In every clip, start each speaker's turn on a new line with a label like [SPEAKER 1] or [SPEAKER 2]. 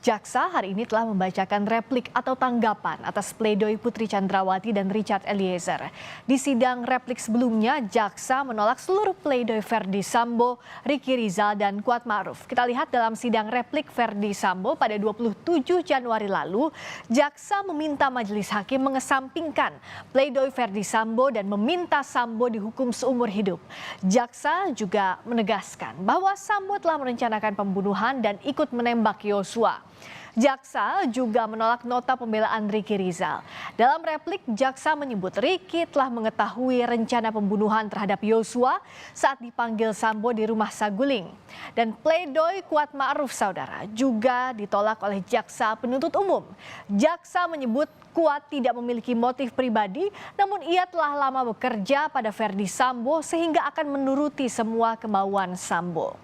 [SPEAKER 1] Jaksa hari ini telah membacakan replik atau tanggapan atas pledoi Putri Chandrawati dan Richard Eliezer. Di sidang replik sebelumnya, Jaksa menolak seluruh pledoi Verdi Sambo, Ricky Rizal, dan Kuat Ma'ruf. Kita lihat dalam sidang replik Verdi Sambo pada 27 Januari lalu, Jaksa meminta majelis hakim mengesampingkan pledoi Verdi Sambo dan meminta Sambo dihukum seumur hidup. Jaksa juga menegaskan bahwa Sambo telah merencanakan pembunuhan dan ikut menembak Yosua. Jaksa juga menolak nota pembelaan Ricky Rizal. Dalam replik, Jaksa menyebut Ricky telah mengetahui rencana pembunuhan terhadap Yosua saat dipanggil Sambo di rumah Saguling. Dan pledoi Kuat Ma'ruf saudara juga ditolak oleh Jaksa penuntut umum. Jaksa menyebut Kuat tidak memiliki motif pribadi, namun ia telah lama bekerja pada Verdi Sambo sehingga akan menuruti semua kemauan Sambo.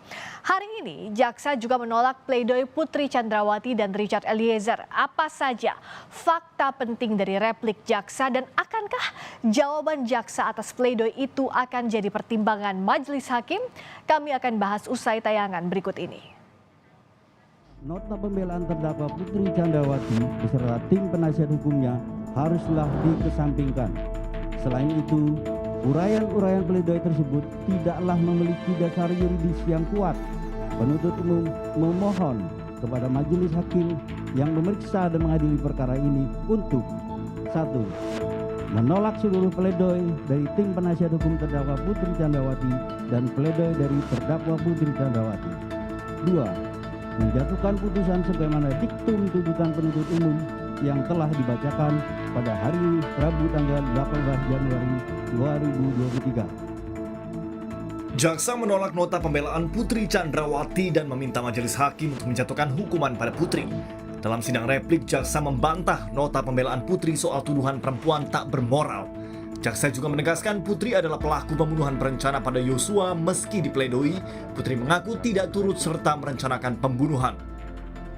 [SPEAKER 1] Hari ini, Jaksa juga menolak pledoi Putri Chandrawati dan Richard Eliezer. Apa saja fakta penting dari replik Jaksa dan akankah jawaban Jaksa atas pledoi itu akan jadi pertimbangan majelis hakim? Kami akan bahas usai tayangan berikut ini.
[SPEAKER 2] Nota pembelaan terdakwa Putri Chandrawati beserta tim penasihat hukumnya haruslah dikesampingkan. Selain itu, uraian-uraian pledoi tersebut tidaklah memiliki dasar yuridis yang kuat. Penuntut umum memohon kepada majelis hakim yang memeriksa dan mengadili perkara ini untuk 1. Menolak seluruh pledoi dari tim penasihat hukum terdakwa Putri Chandrawati dan pledoi dari terdakwa Putri Chandrawati. 2. Menjatuhkan putusan sebagaimana diktum tuntutan penuntut umum yang telah dibacakan pada hari Rabu tanggal 18 Januari 2023.
[SPEAKER 3] Jaksa menolak nota pembelaan Putri Chandrawati dan meminta majelis hakim untuk menjatuhkan hukuman pada Putri. Dalam sidang replik, Jaksa membantah nota pembelaan Putri soal tuduhan perempuan tak bermoral. Jaksa juga menegaskan Putri adalah pelaku pembunuhan berencana pada Yosua meski dipledoi, Putri mengaku tidak turut serta merencanakan pembunuhan.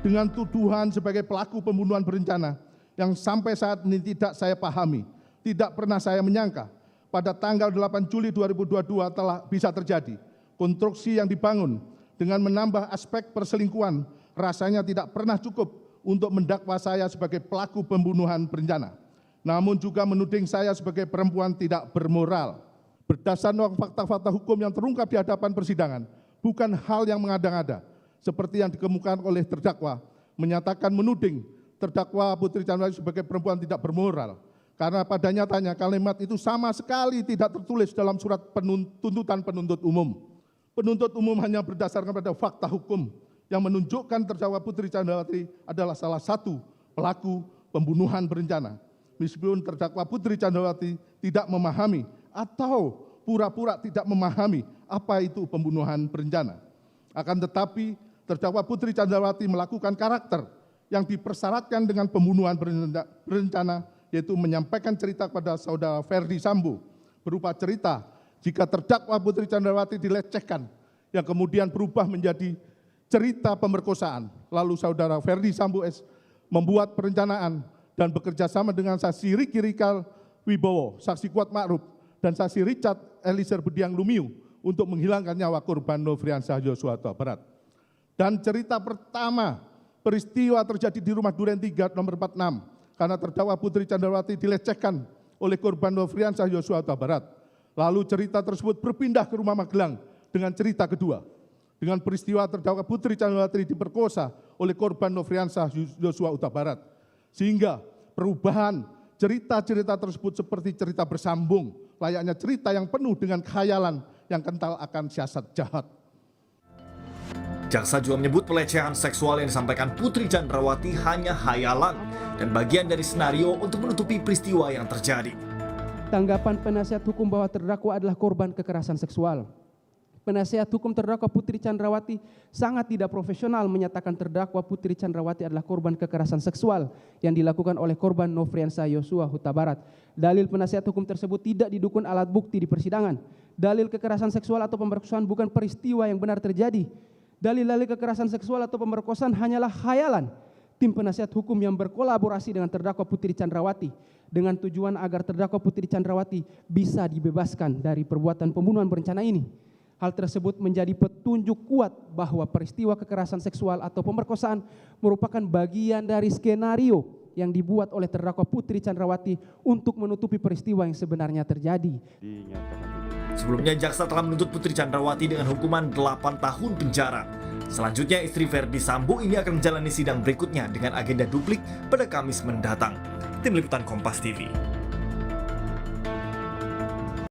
[SPEAKER 4] Dengan tuduhan sebagai pelaku pembunuhan berencana yang sampai saat ini tidak saya pahami, tidak pernah saya menyangka pada tanggal 8 Juli 2022 telah bisa terjadi. Konstruksi yang dibangun dengan menambah aspek perselingkuhan rasanya tidak pernah cukup untuk mendakwa saya sebagai pelaku pembunuhan berencana. Namun juga menuding saya sebagai perempuan tidak bermoral. Berdasarkan fakta-fakta hukum yang terungkap di hadapan persidangan, bukan hal yang mengada-ngada, seperti yang dikemukakan oleh terdakwa, menyatakan menuding terdakwa Putri Chandrawati sebagai perempuan tidak bermoral. Karena pada nyatanya kalimat itu sama sekali tidak tertulis dalam surat tuntutan penuntut umum. Penuntut umum hanya berdasarkan pada fakta hukum yang menunjukkan terdakwa Putri Chandrawati adalah salah satu pelaku pembunuhan berencana. Meskipun terdakwa Putri Chandrawati tidak memahami atau pura-pura tidak memahami apa itu pembunuhan berencana. Akan tetapi terdakwa Putri Chandrawati melakukan karakter yang dipersyaratkan dengan pembunuhan berencana, yaitu menyampaikan cerita kepada saudara Verdi Sambo berupa cerita jika terdakwa Putri Chandrawati dilecehkan yang kemudian berubah menjadi cerita pemerkosaan. Lalu saudara Verdi Sambo membuat perencanaan dan bekerja sama dengan saksi Ricky Rizal Wibowo, saksi Kuat Ma'ruf, dan saksi Richard Eliezer Budiang Lumiu untuk menghilangkan nyawa korban Nofriansah Yosua Huta Barat. Dan cerita pertama peristiwa terjadi di rumah Duren 3 nomor 46. Karena terdakwa Putri Chandrawati dilecehkan oleh korban Nofriansah Yosua Huta Barat. Lalu cerita tersebut berpindah ke rumah Magelang dengan cerita kedua. Dengan peristiwa terdakwa Putri Chandrawati diperkosa oleh korban Nofriansah Yosua Huta Barat. Sehingga perubahan cerita-cerita tersebut seperti cerita bersambung. Layaknya cerita yang penuh dengan khayalan yang kental akan siasat jahat.
[SPEAKER 3] Jaksa juga menyebut pelecehan seksual yang disampaikan Putri Chandrawati hanya hayalan dan bagian dari senario untuk menutupi peristiwa yang terjadi.
[SPEAKER 5] Tanggapan penasihat hukum bahwa terdakwa adalah korban kekerasan seksual. Penasihat hukum terdakwa Putri Chandrawati sangat tidak profesional menyatakan terdakwa Putri Chandrawati adalah korban kekerasan seksual yang dilakukan oleh korban Nofriansah Yosua Huta Barat. Dalil penasihat hukum tersebut tidak didukung alat bukti di persidangan. Dalil kekerasan seksual atau pemerkosaan bukan peristiwa yang benar terjadi. Dalil-dalil kekerasan seksual atau pemerkosaan hanyalah khayalan tim penasihat hukum yang berkolaborasi dengan terdakwa Putri Chandrawati dengan tujuan agar terdakwa Putri Chandrawati bisa dibebaskan dari perbuatan pembunuhan berencana ini. Hal tersebut menjadi petunjuk kuat bahwa peristiwa kekerasan seksual atau pemerkosaan merupakan bagian dari skenario yang dibuat oleh terdakwa Putri Chandrawati untuk menutupi peristiwa yang sebenarnya terjadi.
[SPEAKER 3] Sebelumnya, jaksa telah menuntut Putri Chandrawati dengan hukuman 8 tahun penjara. Selanjutnya, istri Verdi Sambo ini akan menjalani sidang berikutnya dengan agenda duplik pada Kamis mendatang. Tim Liputan Kompas TV.